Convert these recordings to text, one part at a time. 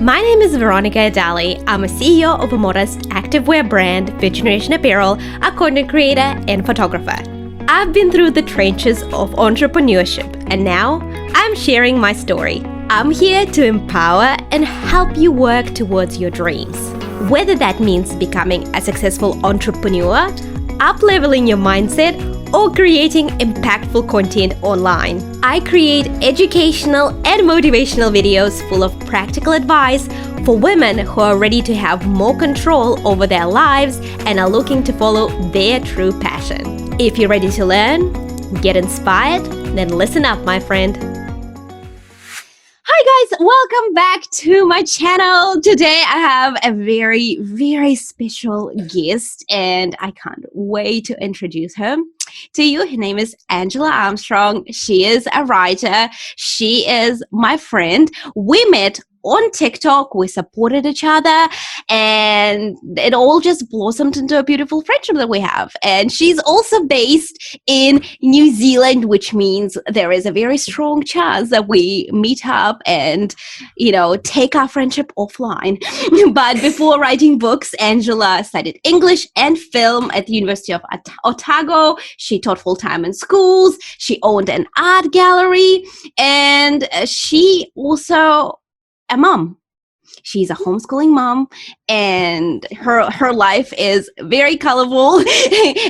My name is Veronica Adali. I'm a CEO of a modest activewear brand, Fifth Generation Apparel, a content creator, and photographer. I've been through the trenches of entrepreneurship, and now I'm sharing my story. I'm here to empower and help you work towards your dreams. Whether that means becoming a successful entrepreneur, up-leveling your mindset, or creating impactful content online. I create educational and motivational videos full of practical advice for women who are ready to have more control over their lives and are looking to follow their true passion. If you're ready to learn, get inspired, then listen up, my friend. Hi guys, welcome back to my channel. Today I have a very, very special guest and I can't wait to introduce her to you. Her name is Angela Armstrong. She is a writer. She is my friend. We met on TikTok, we supported each other, and it all just blossomed into a beautiful friendship that we have. And she's also based in New Zealand, which means there is a very strong chance that we meet up and, take our friendship offline. But before writing books, Angela studied English and film at the University of Otago. She taught full-time in schools. She owned an art gallery, and she also a mom. She's a homeschooling mom, and her life is very colorful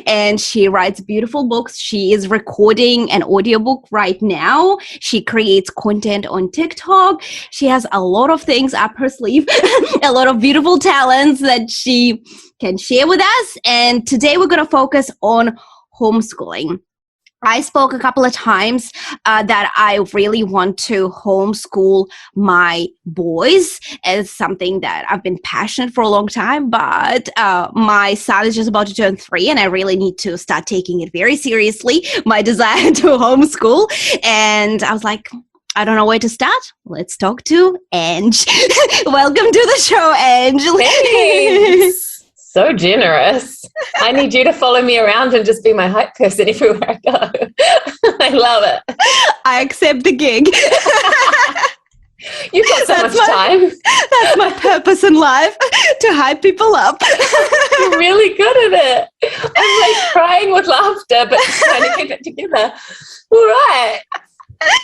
and she writes beautiful books. She is recording an audiobook right now. She creates content on TikTok. She has a lot of things up her sleeve, a lot of beautiful talents that she can share with us. And today we're going to focus on homeschooling. I spoke a couple of times that I really want to homeschool my boys as something that I've been passionate for a long time, but my son is just about to turn 3 and I really need to start taking it very seriously, my desire to homeschool. And I was like, I don't know where to start. Let's talk to Ange. Welcome to the show, Ange. Thanks. So generous. I need you to follow me around and just be my hype person everywhere I go. I love it. I accept the gig. You've got so much time. That's my purpose in life, to hype people up. You're really good at it. I'm like crying with laughter, but trying to keep it together. All right.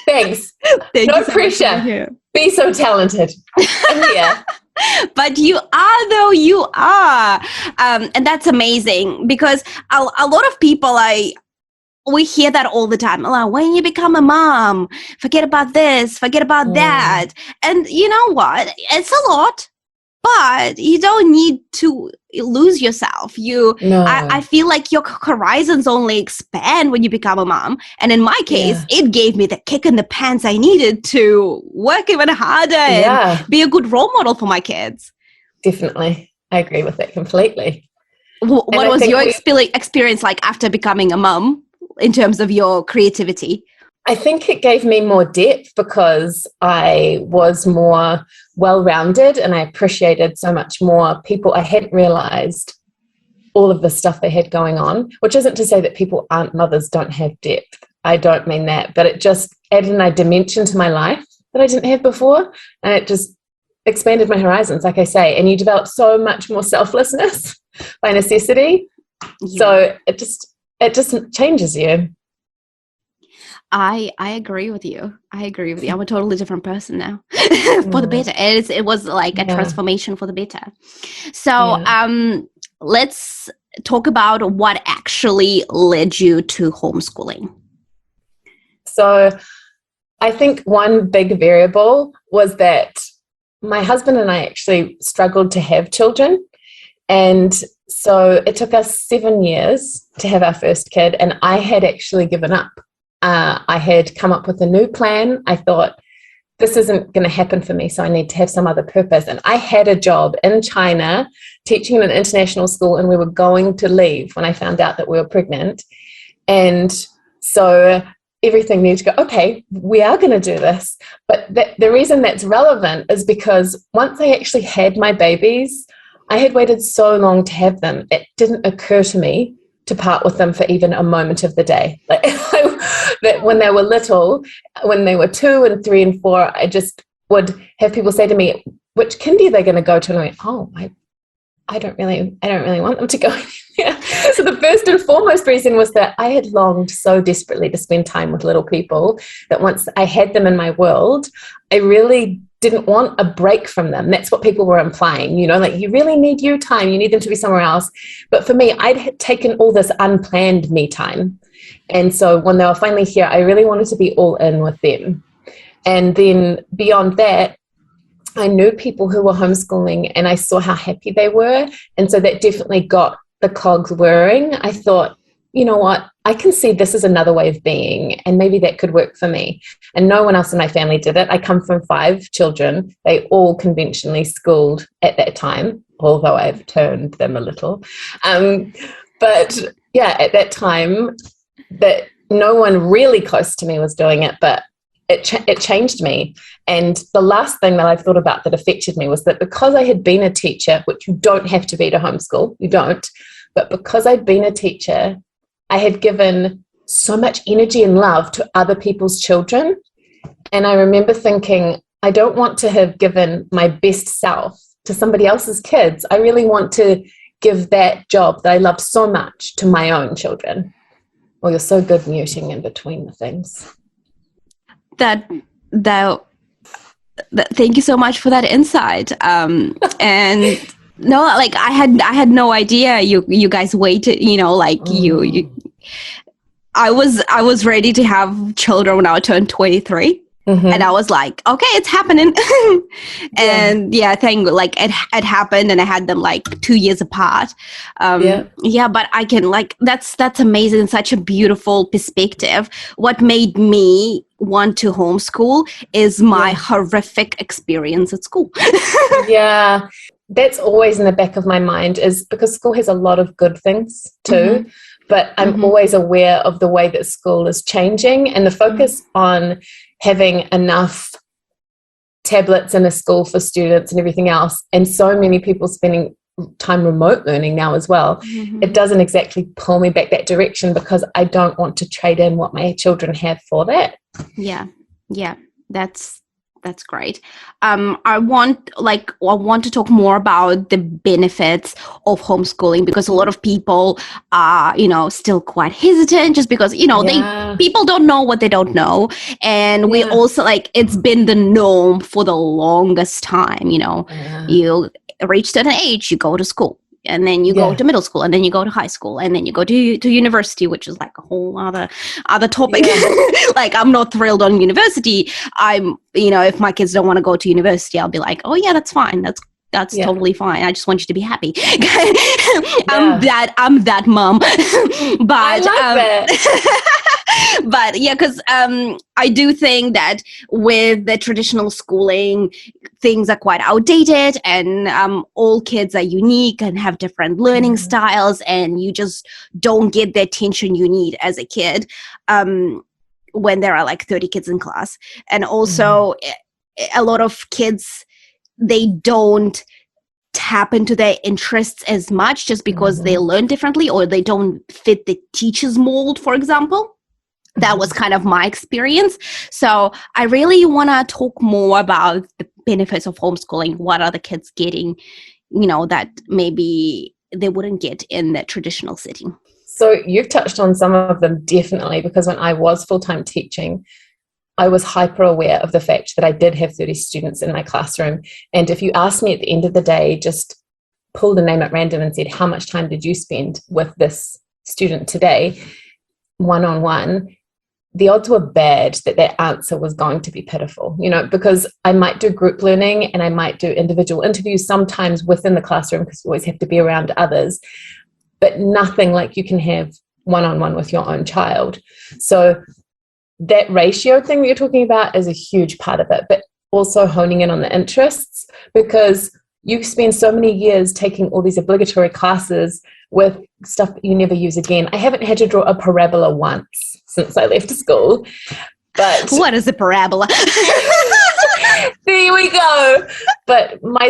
Thanks. No pressure. Be so talented. I'm here. But you are, though, you are. And that's amazing because a lot of people, we hear that all the time. Like, when you become a mom, forget about this, forget about that. And you know what? It's a lot, but you don't need to lose yourself. I feel like your horizons only expand when you become a mom. And in my case, it gave me the kick in the pants I needed to work even harder and be a good role model for my kids. Definitely. I agree with that completely. What was your experience like after becoming a mom in terms of your creativity? I think it gave me more depth because I was more well-rounded and I appreciated so much more people. I hadn't realized all of the stuff they had going on, which isn't to say that people aren't mothers, don't have depth. I don't mean that, but it just added a dimension to my life that I didn't have before. And it just expanded my horizons, like I say, and you develop so much more selflessness by necessity. Yeah. So it just changes you. I agree with you. I'm a totally different person now for the better. It was like a transformation for the better. So let's talk about what actually led you to homeschooling. So I think one big variable was that my husband and I actually struggled to have children. And so it took us 7 years to have our first kid, and I had actually given up. I had come up with a new plan. I thought, this isn't going to happen for me, so I need to have some other purpose. And I had a job in China teaching in an international school, and we were going to leave when I found out that we were pregnant. And so everything needed to go, okay, we are going to do this. But the reason that's relevant is because once I actually had my babies, I had waited so long to have them. It didn't occur to me to part with them for even a moment of the day. Like, that when they were little, when they were 2 and 3 and 4, I just would have people say to me, which kindy are they going to go to? And I went, oh, I don't really want them to go anywhere. So the first and foremost reason was that I had longed so desperately to spend time with little people that once I had them in my world, I really didn't want a break from them. That's what people were implying, like you really need you time, you need them to be somewhere else. But for me, I'd taken all this unplanned me time. And so when they were finally here, I really wanted to be all in with them. And then beyond that, I knew people who were homeschooling and I saw how happy they were. And so that definitely got the cogs whirring. I thought, you know what, I can see this is another way of being, and maybe that could work for me. And no one else in my family did it. I come from 5 children. They all conventionally schooled at that time, although I've turned them a little. But yeah, at that time, that no one really close to me was doing it, but it changed me. And the last thing that I've thought about that affected me was that because I had been a teacher, which you don't have to be to homeschool, you don't, but because I'd been a teacher, I had given so much energy and love to other people's children. And I remember thinking, I don't want to have given my best self to somebody else's kids. I really want to give that job that I loved so much to my own children. Well, you're so good muting in between the things. Thank you so much for that insight. And no, like I had no idea you guys waited, I was ready to have children when I turned 23. Mm-hmm. And I was like, okay, it's happening. And it happened, and I had them like 2 years apart. But I can that's amazing. Such a beautiful perspective. What made me want to homeschool is my horrific experience at school. Yeah. That's always in the back of my mind, is because school has a lot of good things too. Mm-hmm. But I'm always aware of the way that school is changing, and the focus on having enough tablets in a school for students and everything else, and so many people spending time remote learning now as well. Mm-hmm. It doesn't exactly pull me back that direction, because I don't want to trade in what my children have for that. Yeah, that's great. I want to talk more about the benefits of homeschooling, because a lot of people are, still quite hesitant, just because, people don't know what they don't know. And we also it's been the norm for the longest time, you reach an age, you go to school. And then you go to middle school, and then you go to high school, and then you go to university, which is like a whole other topic. I'm not thrilled on university. I'm, if my kids don't want to go to university, I'll be like, oh yeah, that's fine. That's totally fine. I just want you to be happy. I'm that mom. But I love that. But yeah, because I do think that with the traditional schooling, things are quite outdated, and all kids are unique and have different learning styles, and you just don't get the attention you need as a kid when there are 30 kids in class. And also a lot of kids, they don't tap into their interests as much, just because they learn differently, or they don't fit the teacher's mold, for example. That was kind of my experience. So I really want to talk more about the benefits of homeschooling. What are the kids getting, that maybe they wouldn't get in the traditional setting? So you've touched on some of them, definitely, because when I was full-time teaching, I was hyper aware of the fact that I did have 30 students in my classroom. And if you asked me at the end of the day, just pulled a name at random and said, how much time did you spend with this student today, one-on-one, the odds were bad that answer was going to be pitiful, because I might do group learning and I might do individual interviews sometimes within the classroom, because you always have to be around others, but nothing like you can have one-on-one with your own child. So that ratio thing that you're talking about is a huge part of it, but also honing in on the interests, because you spend so many years taking all these obligatory classes with stuff that you never use again. I haven't had to draw a parabola once since I left school. But what is a parabola? There we go. But my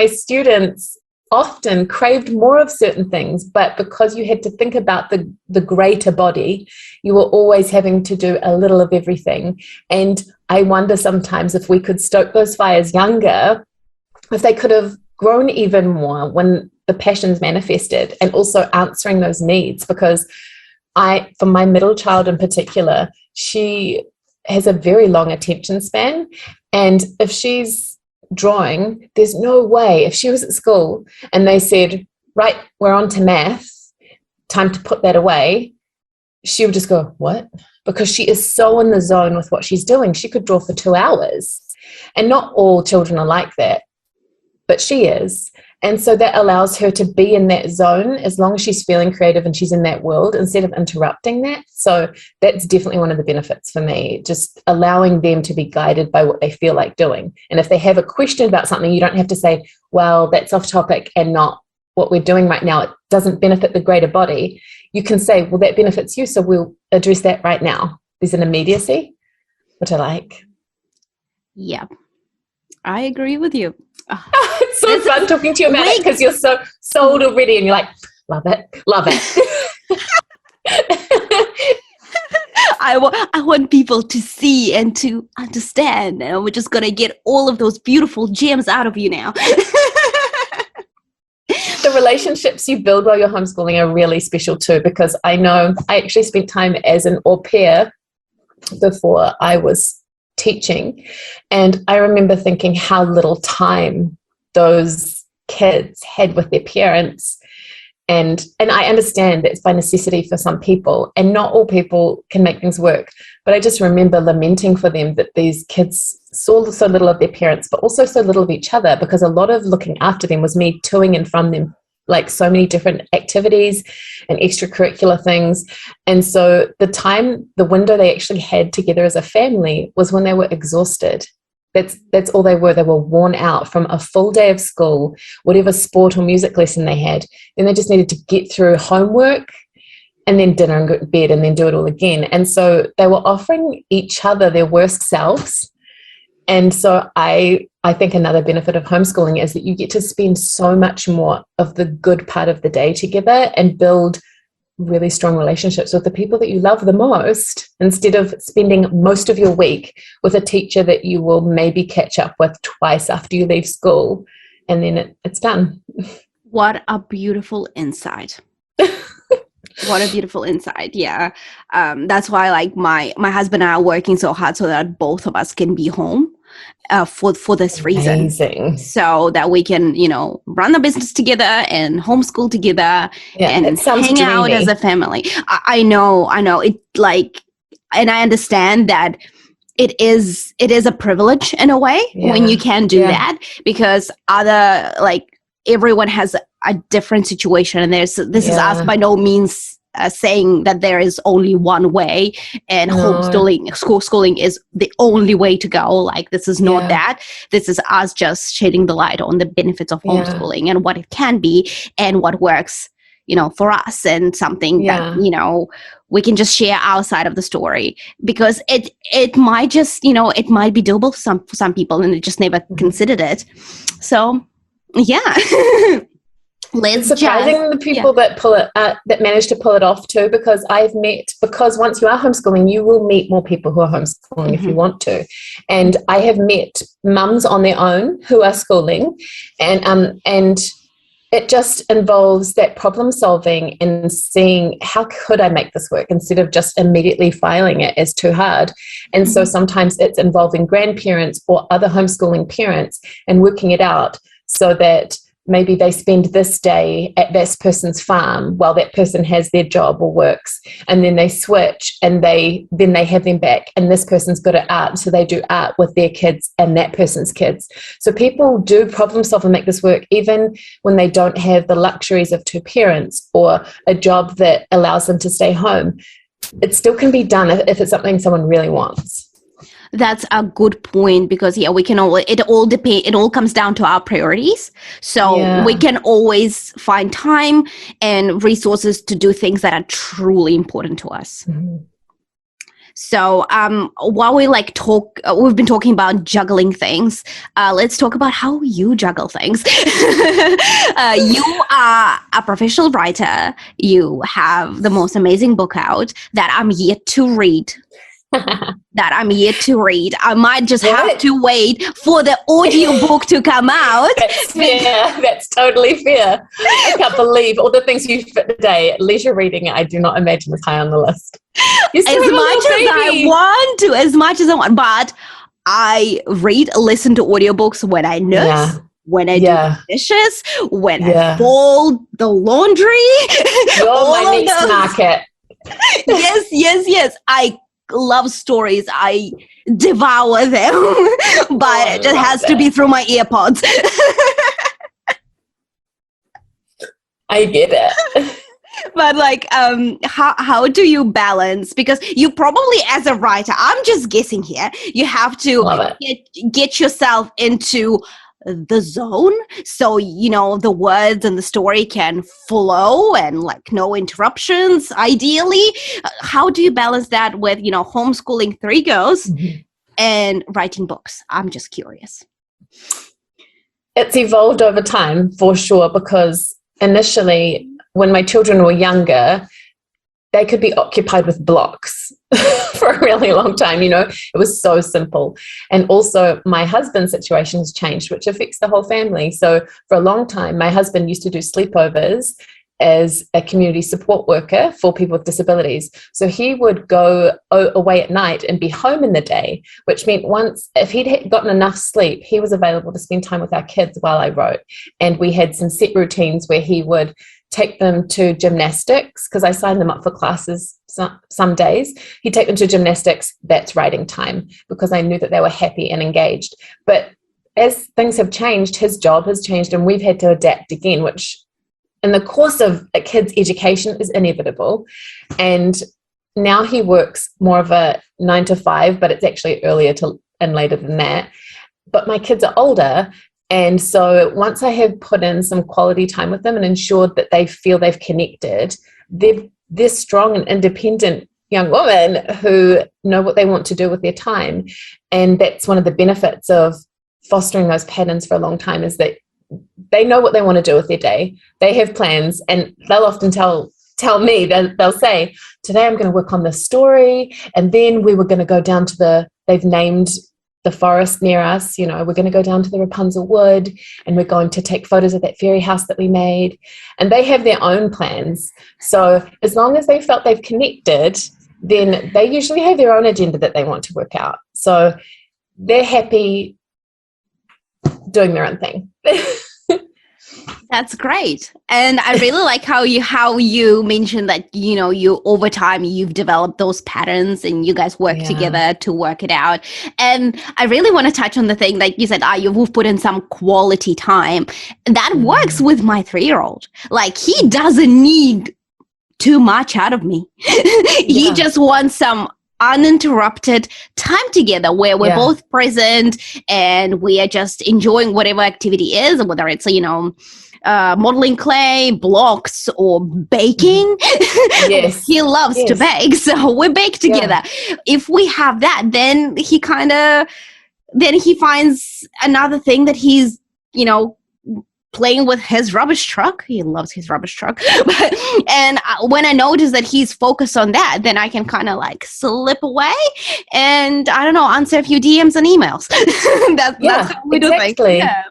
students often craved more of certain things, but because you had to think about the greater body, you were always having to do a little of everything. And I wonder sometimes if we could stoke those fires younger, if they could have grown even more when the passions manifested, and also answering those needs. Because for my middle child in particular, she has a very long attention span. And if she's drawing, there's no way, if she was at school and they said, right, we're on to math, time to put that away, she would just go, what? Because she is so in the zone with what she's doing. She could draw for 2 hours. And not all children are like that, but she is. And so that allows her to be in that zone as long as she's feeling creative and she's in that world, instead of interrupting that. So that's definitely one of the benefits for me, just allowing them to be guided by what they feel like doing. And if they have a question about something, you don't have to say, well, that's off topic and not what we're doing right now. It doesn't benefit the greater body. You can say, well, that benefits you, so we'll address that right now. There's an immediacy, which I like. Yeah, I agree with you. It's so fun talking to you about it, because you're so sold already and you're like, love it, love it. I want people to see and to understand, and we're just going to get all of those beautiful gems out of you now. The relationships you build while you're homeschooling are really special too, because I know I actually spent time as an au pair before I was teaching, and I remember thinking how little time those kids had with their parents. And I understand that it's by necessity for some people, and not all people can make things work. But I just remember lamenting for them that these kids saw so little of their parents, but also so little of each other, because a lot of looking after them was me toing and from them, like so many different activities and extracurricular things. And so the window they actually had together as a family was when they were exhausted. That's all they were. They were worn out from a full day of school, whatever sport or music lesson they had. Then they just needed to get through homework and then dinner and go to bed and then do it all again. And so they were offering each other their worst selves. And so I think another benefit of homeschooling is that you get to spend so much more of the good part of the day together and build really strong relationships with the people that you love the most, instead of spending most of your week with a teacher that you will maybe catch up with twice after you leave school, and then it's done. What a beautiful insight. What a beautiful insight. Yeah. That's why, like, my husband and I are working so hard so that both of us can be home for this reason. Amazing. So that we can, run the business together and homeschool together and hang out as a family. I know it, like, and I understand that it is a privilege in a way when you can do that, because everyone has a different situation, and this is us by no means saying that there is only one way, and schooling is the only way to go. Like, this is not that. This is us just shedding the light on the benefits of homeschooling and what it can be and what works, for us, and something that, we can just share our side of the story, because it might just, it might be doable for some people, and they just never considered it. So, yeah. It's surprising the people that pull it, that manage to pull it off too, because because once you are homeschooling, you will meet more people who are homeschooling if you want to. And I have met mums on their own who are schooling, and it just involves that problem solving and seeing, how could I make this work, instead of just immediately filing it as too hard. And so sometimes it's involving grandparents or other homeschooling parents and working it out, so that maybe they spend this day at this person's farm while that person has their job or works, and then they switch, and then they have them back, and this person's good at art, so they do art with their kids and that person's kids. So people do problem solve and make this work, even when they don't have the luxuries of two parents or a job that allows them to stay home. It still can be done if it's something someone really wants. That's a good point, because we can it all comes down to our priorities. So we can always find time and resources to do things that are truly important to us. So while we we've been talking about juggling things, let's talk about how you juggle things. You are a professional writer. You have the most amazing book out that I'm yet to read. that I'm yet to read. I might just have to wait for the audiobook to come out. That's fair. That's totally fair. I can't believe all the things you fit today. Leisure reading, I do not imagine is high on the list. As much as I want, but I listen to audiobooks when I nurse, when I do dishes, when I fold the laundry. You're my next market. Yes. I love stories. I devour them, but it just has to be through my earpods. I get it. But like, how do you balance? Because you probably, as a writer, I'm just guessing here, you have to get yourself into the zone, so the words and the story can flow and like no interruptions, ideally. How do you balance that with homeschooling 3 girls and writing books? I'm just curious. It's evolved over time for sure, because initially when my children were younger, they could be occupied with blocks for a really long time. It was so simple. And also my husband's situation has changed, which affects the whole family. So for a long time, my husband used to do sleepovers as a community support worker for people with disabilities. So he would go away at night and be home in the day, which meant if he'd gotten enough sleep, he was available to spend time with our kids while I wrote. And we had some set routines where he would take them to gymnastics, because I signed them up for classes some days. He'd take them to gymnastics. That's writing time, because I knew that they were happy and engaged. But as things have changed, his job has changed, and we've had to adapt again, which in the course of a kid's education is inevitable. And now he works more of a 9 to 5, but it's actually earlier and later than that. But my kids are older. And so once I have put in some quality time with them and ensured that they feel they've connected, they're strong and independent young women who know what they want to do with their time. And that's one of the benefits of fostering those patterns for a long time, is that they know what they want to do with their day. They have plans, and they'll often tell me, they'll say, today I'm going to work on this story, and then we were going to go down to they've named the forest near us, we're going to go down to the Rapunzel Wood, and we're going to take photos of that fairy house that we made. And they have their own plans. So as long as they felt they've connected, then they usually have their own agenda that they want to work out. So they're happy doing their own thing. That's great. And I really like how you mentioned that, you over time, you've developed those patterns and you guys work together to work it out. And I really want to touch on the thing that you said, you've put in some quality time. That works with my 3-year-old. Like, he doesn't need too much out of me. He just wants some uninterrupted time together where we're both present and we are just enjoying whatever activity is, whether it's modeling clay, blocks, or baking. Yes. He loves to bake, so we bake together. If we have that, then he finds another thing that he's playing with, his rubbish truck. He loves his rubbish truck. And when I notice that he's focused on that, then I can kind of like slip away and, I don't know, answer a few DMs and emails. That's how we do things. Yeah.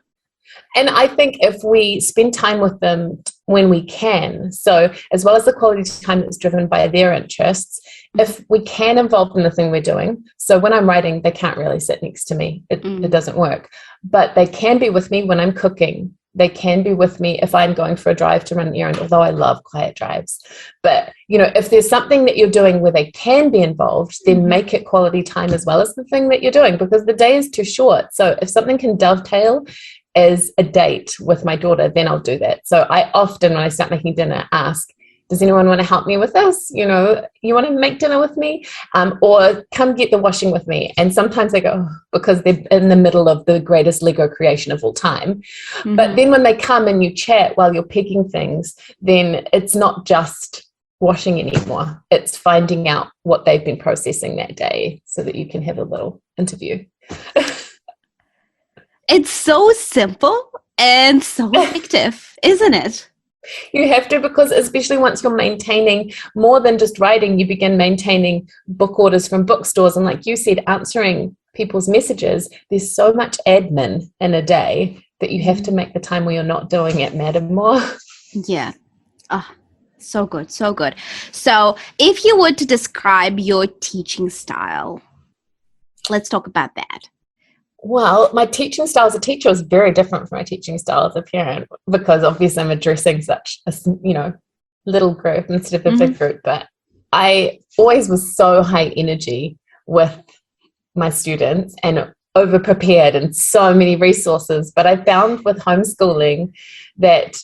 And I think if we spend time with them when we can, so as well as the quality time that's driven by their interests, if we can involve them in the thing we're doing. So when I'm writing, they can't really sit next to me. It doesn't work. But they can be with me when I'm cooking. They can be with me if I'm going for a drive to run an errand, although I love quiet drives. But, if there's something that you're doing where they can be involved, then make it quality time as well as the thing that you're doing, because the day is too short. So if something can dovetail as a date with my daughter, then I'll do that. So I often, when I start making dinner, ask, does anyone want to help me with this? You want to make dinner with me? Or come get the washing with me. And sometimes they go, because they're in the middle of the greatest Lego creation of all time. But then when they come and you chat while you're picking things, then it's not just washing anymore. It's finding out what they've been processing that day so that you can have a little interview. It's so simple and so effective, isn't it? You have to, because especially once you're maintaining more than just writing, you begin maintaining book orders from bookstores. And like you said, answering people's messages, there's so much admin in a day that you have to make the time where you're not doing it matter more. Yeah. Oh, so good. So good. So if you were to describe your teaching style, let's talk about that. Well, my teaching style as a teacher was very different from my teaching style as a parent, because obviously I'm addressing such a, little group instead of a big group. But I always was so high energy with my students and over prepared and so many resources. But I found with homeschooling that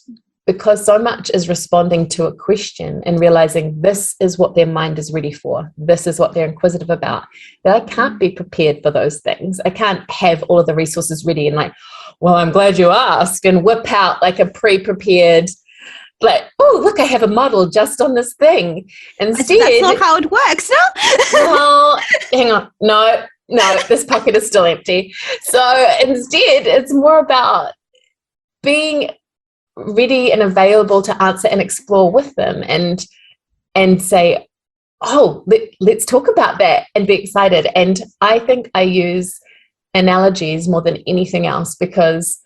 because so much is responding to a question and realizing this is what their mind is ready for, this is what they're inquisitive about, that I can't be prepared for those things. I can't have all of the resources ready and like, well, I'm glad you asked, and whip out like a pre-prepared, like, oh, look, I have a model just on this thing. Instead, that's not how it works, no? Well, hang on. No, this pocket is still empty. So instead, it's more about being ready and available to answer and explore with them and say, oh, let's talk about that and be excited. And I think I use analogies more than anything else because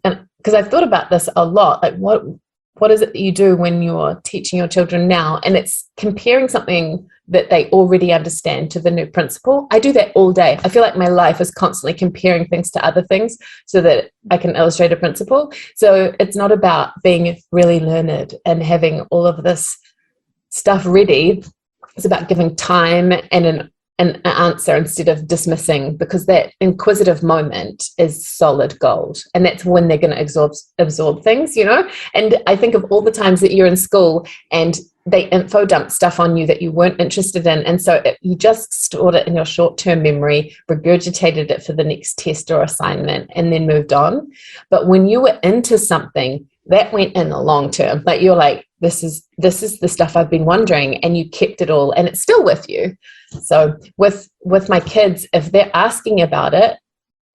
I've thought about this a lot. Like what is it that you do when you're teaching your children now? And it's comparing something that they already understand to the new principle. I do that all day. I feel like my life is constantly comparing things to other things so that I can illustrate a principle. So it's not about being really learned and having all of this stuff ready. It's about giving time and an answer instead of dismissing, because that inquisitive moment is solid gold, and that's when they're going to absorb things, And I think of all the times that you're in school and they info dump stuff on you that you weren't interested in, and so you just stored it in your short-term memory, regurgitated it for the next test or assignment, and then moved on. But when you were into something, that went in the long term. Like you're like, this is the stuff I've been wondering, and you kept it all, and it's still with you. So with my kids, if they're asking about it,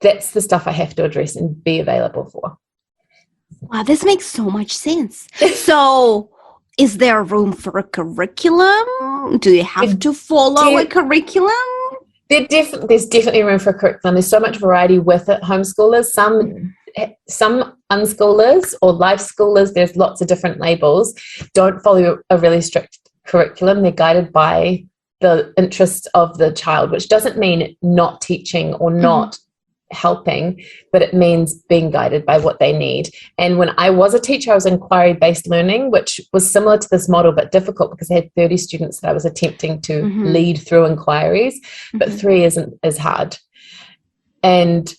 that's the stuff I have to address and be available for. Wow, this makes so much sense. So is there room for a curriculum? Do you have to follow a curriculum? There's definitely room for a curriculum. There's so much variety with it. Homeschoolers, some unschoolers or life schoolers, there's lots of different labels, don't follow a really strict curriculum. They're guided by the interests of the child, which doesn't mean not teaching or not helping, but it means being guided by what they need. And when I was a teacher, I was inquiry-based learning, which was similar to this model, but difficult because I had 30 students that I was attempting to lead through inquiries, but 3 isn't as hard. And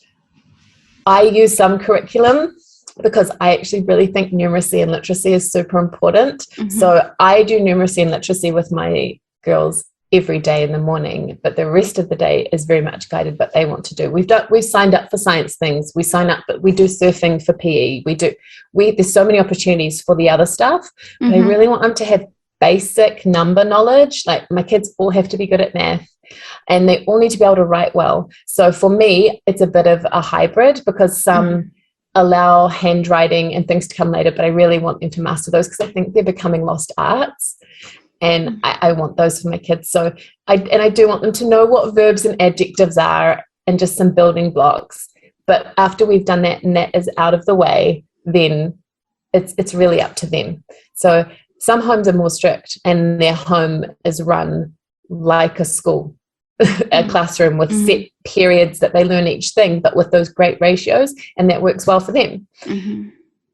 I use some curriculum because I actually really think numeracy and literacy is super important. So I do numeracy and literacy with my girls every day in the morning, but the rest of the day is very much guided what they want to do. We've signed up for science things. We sign up, but we do surfing for PE. There's so many opportunities for the other stuff. But I really want them to have basic number knowledge. Like my kids all have to be good at math, and they all need to be able to write well. So for me, it's a bit of a hybrid because some allow handwriting and things to come later, but I really want them to master those because I think they're becoming lost arts. And I want those for my kids. So I do want them to know what verbs and adjectives are and just some building blocks. But after we've done that and that is out of the way, then it's really up to them. So some homes are more strict and their home is run like a school, a classroom with set periods that they learn each thing, but with those great ratios, and that works well for them.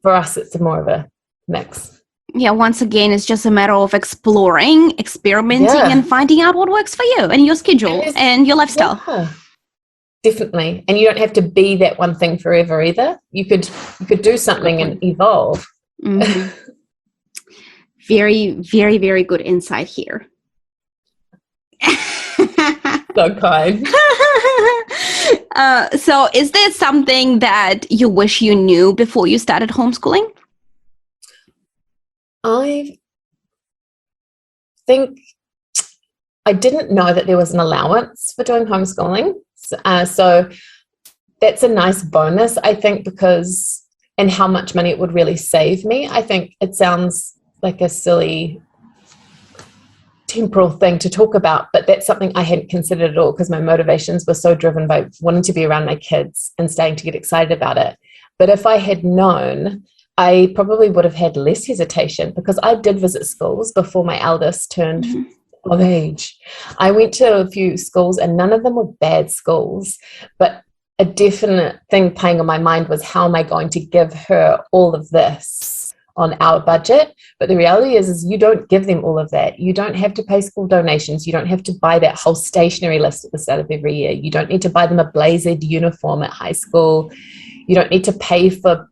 For us, it's more of a mix. Yeah, once again, it's just a matter of exploring, experimenting, and finding out what works for you and your schedule and your lifestyle. Yeah, definitely. And you don't have to be that one thing forever either. You could do something and evolve. Very, very, very good insight here. So kind. So is there something that you wish you knew before you started homeschooling? I think I didn't know that there was an allowance for doing homeschooling. So that's a nice bonus, I think, because and how much money it would really save me. I think it sounds like a silly temporal thing to talk about, but that's something I hadn't considered at all, because my motivations were so driven by wanting to be around my kids and starting to get excited about it. But if I had known, I probably would have had less hesitation, because I did visit schools before my eldest turned of age. I went to a few schools and none of them were bad schools, but a definite thing playing on my mind was, how am I going to give her all of this on our budget? But the reality is you don't give them all of that. You don't have to pay school donations. You don't have to buy that whole stationery list at the start of every year. You don't need to buy them a blazered uniform at high school. You don't need to pay for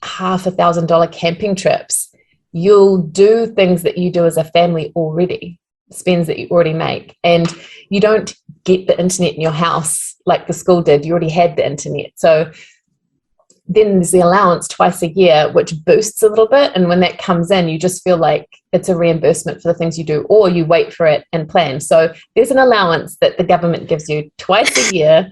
$5,000 camping trips. You'll do things that you do as a family already, spends that you already make. And you don't get the internet in your house like the school did. You already had the internet. So then there's the allowance twice a year, which boosts a little bit. And when that comes in, you just feel like it's a reimbursement for the things you do, or you wait for it and plan. So there's an allowance that the government gives you twice a year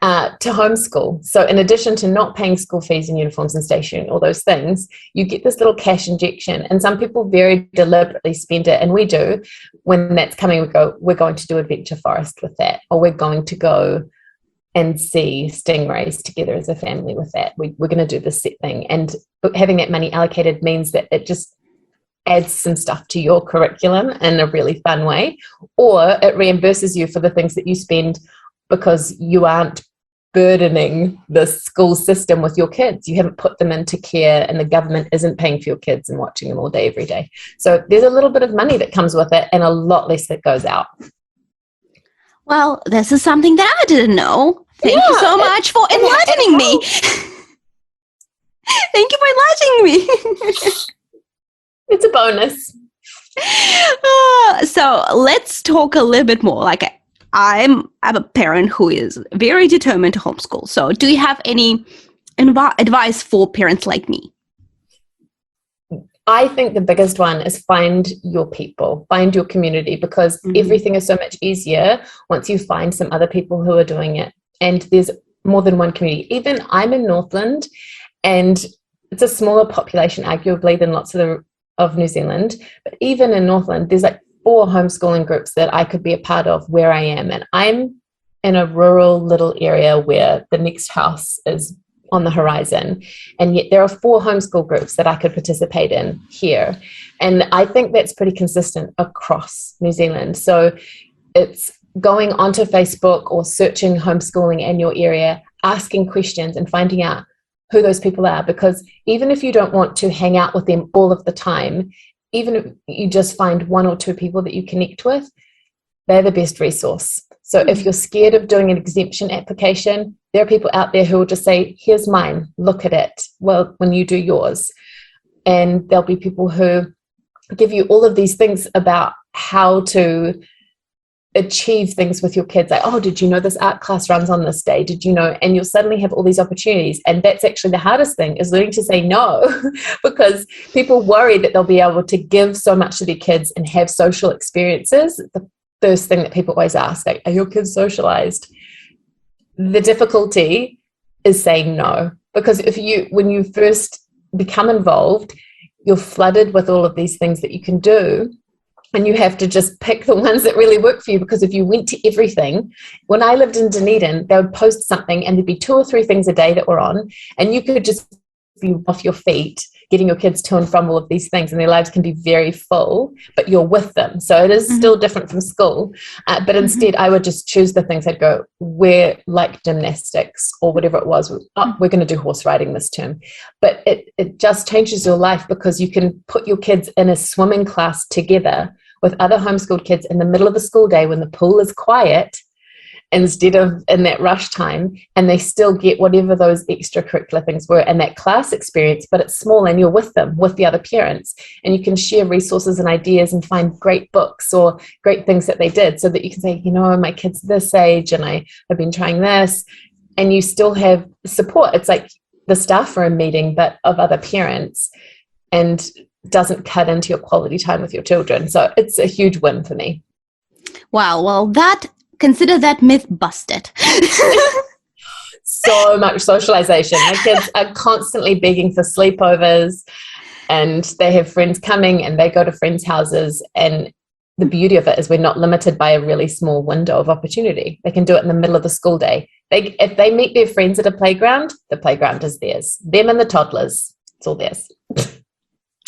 to homeschool. So in addition to not paying school fees and uniforms and stationery, all those things, you get this little cash injection. And some people very deliberately spend it, and we do. When that's coming, we go, we're going to do Adventure Forest with that, or we're going to go and see stingrays together as a family with that. We're going to do this set thing. And having that money allocated means that it just adds some stuff to your curriculum in a really fun way, or it reimburses you for the things that you spend because you aren't burdening the school system with your kids. You haven't put them into care, and the government isn't paying for your kids and watching them all day, every day. So there's a little bit of money that comes with it and a lot less that goes out. Well, this is something that I didn't know. Thank you so much for enlightening me. Thank you for enlightening me. It's a bonus. So let's talk a little bit more. Like, I'm a parent who is very determined to homeschool. So do you have any advice for parents like me? I think the biggest one is find your people, find your community, because everything is so much easier once you find some other people who are doing it. And there's more than one community. Even I'm in Northland, and it's a smaller population, arguably, than lots of New Zealand. But even in Northland, there's like 4 homeschooling groups that I could be a part of where I am. And I'm in a rural little area where the next house is on the horizon. And yet there are 4 homeschool groups that I could participate in here. And I think that's pretty consistent across New Zealand. So it's going onto Facebook or searching homeschooling in your area, asking questions and finding out who those people are. Because even if you don't want to hang out with them all of the time, even if you just find 1 or 2 people that you connect with, they're the best resource. So if you're scared of doing an exemption application, there are people out there who will just say, here's mine, look at it, well, when you do yours. And there'll be people who give you all of these things about how to achieve things with your kids. Like, oh, did you know this art class runs on this day? Did you know? And you'll suddenly have all these opportunities. And that's actually the hardest thing, is learning to say no, because people worry that they'll be able to give so much to their kids and have social experiences. The first thing that people always ask, like, are your kids socialized? The difficulty is saying no, because when you first become involved, you're flooded with all of these things that you can do. And you have to just pick the ones that really work for you, because if you went to everything, when I lived in Dunedin, they would post something and there'd be 2 or 3 things a day that were on, and you could just be off your feet getting your kids to and from all of these things, and their lives can be very full, but you're with them. So it is still different from school. But instead, I would just choose the things I'd go, we're like gymnastics or whatever it was. We're going to do horse riding this term. But it just changes your life, because you can put your kids in a swimming class together with other homeschooled kids in the middle of the school day when the pool is quiet, instead of in that rush time, and they still get whatever those extracurricular things were and that class experience, but it's small and you're with them, with the other parents, and you can share resources and ideas and find great books or great things that they did, so that you can say, you know, my kid's this age and I have been trying this, and you still have support. It's like the staff room meeting, but of other parents, and doesn't cut into your quality time with your children. So it's a huge win for me. Wow. Well, consider that myth busted. so much socialization. My kids are constantly begging for sleepovers, and they have friends coming and they go to friends' houses. And the beauty of it is we're not limited by a really small window of opportunity. They can do it in the middle of the school day. If they meet their friends at a playground, the playground is theirs. Them and the toddlers, it's all theirs.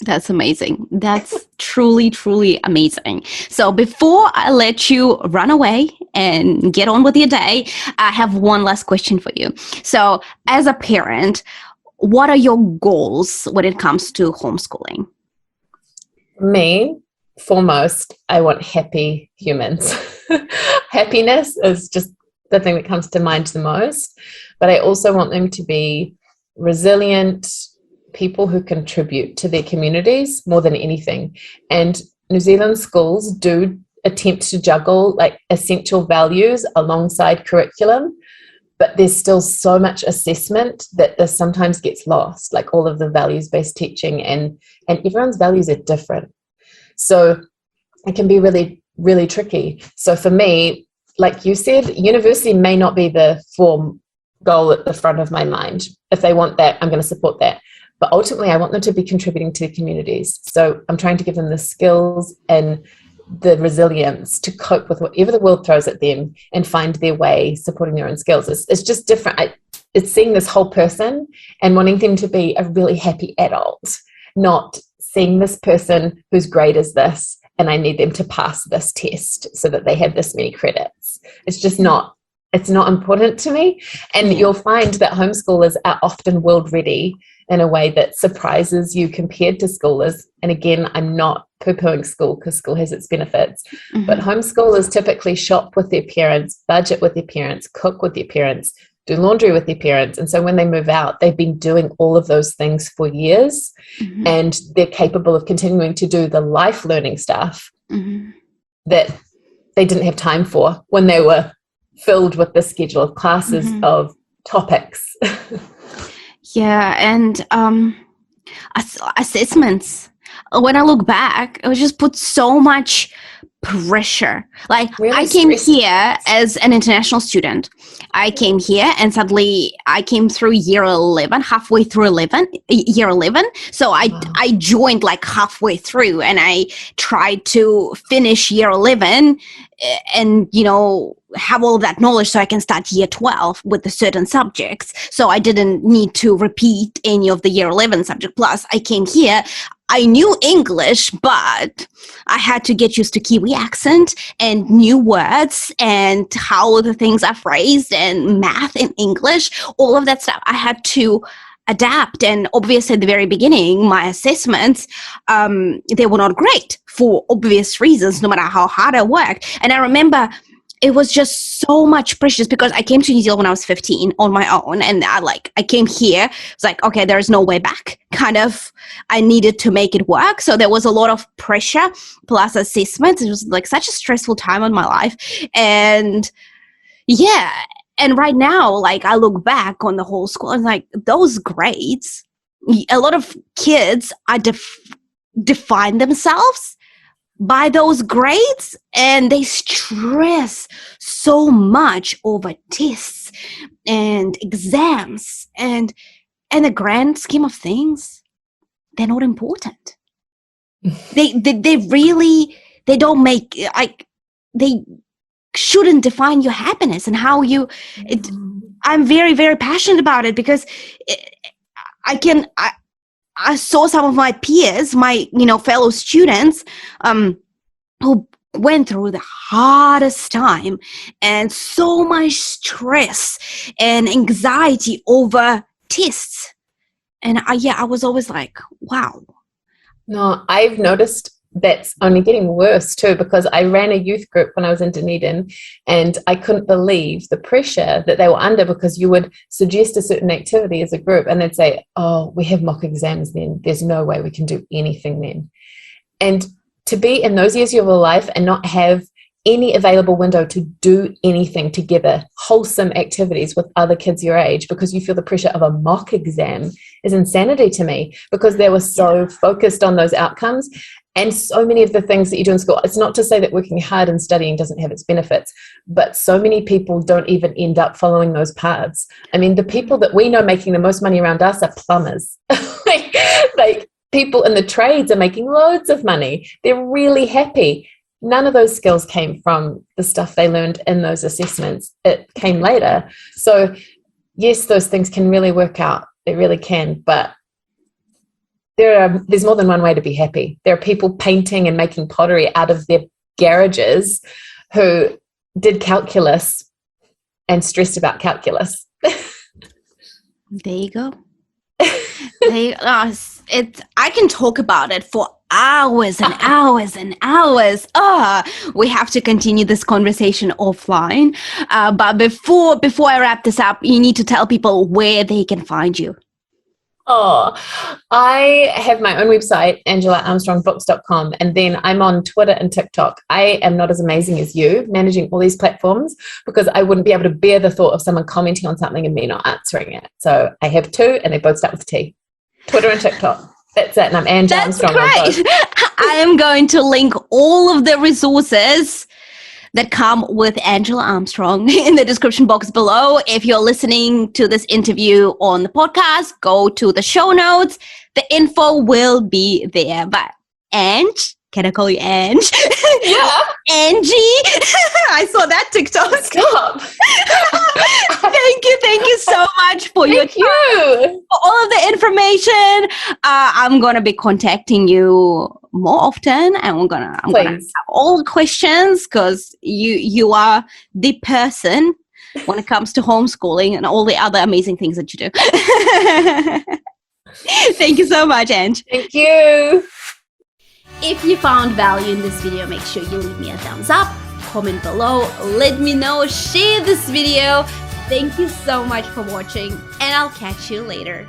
That's amazing. That's truly, truly amazing. So before I let you run away and get on with your day, I have one last question for you. So as a parent, what are your goals when it comes to homeschooling? Me, foremost, I want happy humans. Happiness is just the thing that comes to mind the most. But I also want them to be resilient people who contribute to their communities more than anything. And New Zealand schools do attempt to juggle like essential values alongside curriculum, but there's still so much assessment that this sometimes gets lost, like all of the values-based teaching, and everyone's values are different. So it can be really, really tricky. So for me, like you said, university may not be the form goal at the front of my mind. If they want that, I'm going to support that. But ultimately, I want them to be contributing to communities. So I'm trying to give them the skills and the resilience to cope with whatever the world throws at them and find their way, supporting their own skills. It's just different. It's seeing this whole person and wanting them to be a really happy adult, not seeing this person whose grade is this and I need them to pass this test so that they have this many credits. It's just not. It's not important to me. And you'll find that homeschoolers are often world ready in a way that surprises you compared to schoolers. And again, I'm not poo-pooing school because school has its benefits. Mm-hmm. But homeschoolers typically shop with their parents, budget with their parents, cook with their parents, do laundry with their parents. And so when they move out, they've been doing all of those things for years. Mm-hmm. And they're capable of continuing to do the life learning stuff that they didn't have time for when they were filled with the schedule of classes of topics. Yeah, and assessments. When I look back, it was just put so much pressure. Like really I came here as an international student. I came here and suddenly I came through year 11, halfway through year 11. So I joined like halfway through and I tried to finish year 11 and, you know, have all that knowledge so I can start year 12 with the certain subjects. So I didn't need to repeat any of the year 11 subject. Plus I came here, I knew English, but I had to get used to Kiwi accent and new words and how the things are phrased and math and English, all of that stuff. I had to adapt. And obviously at the very beginning, my assessments, they were not great for obvious reasons, no matter how hard I worked. And I remember it was just so much pressure because I came to New Zealand when I was 15 on my own. And I came here. It's like, okay, there is no way back. Kind of, I needed to make it work. So there was a lot of pressure plus assessments. It was like such a stressful time in my life. And yeah. And right now, like I look back on the whole school and like those grades, a lot of kids are define themselves by those grades and they stress so much over tests and exams and in the grand scheme of things, they're not important. they really, they don't make, like, they shouldn't define your happiness and how you, I'm very, very passionate about it because I saw some of my peers, my, fellow students, who went through the hardest time and so much stress and anxiety over tests. And I was always like, wow. No, I've noticed that's only getting worse too, because I ran a youth group when I was in Dunedin and I couldn't believe the pressure that they were under because you would suggest a certain activity as a group and they'd say, oh, we have mock exams then. There's no way we can do anything then. And to be in those years of your life and not have any available window to do anything together, wholesome activities with other kids your age because you feel the pressure of a mock exam is insanity to me because they were so focused on those outcomes. And so many of the things that you do in school, it's not to say that working hard and studying doesn't have its benefits, but so many people don't even end up following those paths. I mean, the people that we know making the most money around us are plumbers. like people in the trades are making loads of money. They're really happy. None of those skills came from the stuff they learned in those assessments. It came later. So yes, those things can really work out. They really can, but there's more than one way to be happy. There are people painting and making pottery out of their garages who did calculus and stressed about calculus. There you go. I can talk about it for hours and hours and hours. We have to continue this conversation offline. But before I wrap this up, you need to tell people where they can find you. Oh, I have my own website, angelaarmstrongbooks.com, and then I'm on Twitter and TikTok. I am not as amazing as you managing all these platforms because I wouldn't be able to bear the thought of someone commenting on something and me not answering it. So I have two, and they both start with T. Twitter and TikTok. That's it, and I'm Angela Armstrong. That's great. I am going to link all of the resources that come with Angela Armstrong in the description box below. If you're listening to this interview on the podcast, go to the show notes. The info will be there. But Ange, can I call you Ange? Yeah. Angie. I saw that TikTok. Stop. Thank you so much for your time, for all of the information. I'm gonna be contacting you more often, and I'm gonna have all the questions because you are the person when it comes to homeschooling and all the other amazing things that you do. Thank you so much, Ange. Thank you. If you found value in this video, make sure you leave me a thumbs up, comment below, let me know, share this video. Thank you so much for watching, and I'll catch you later.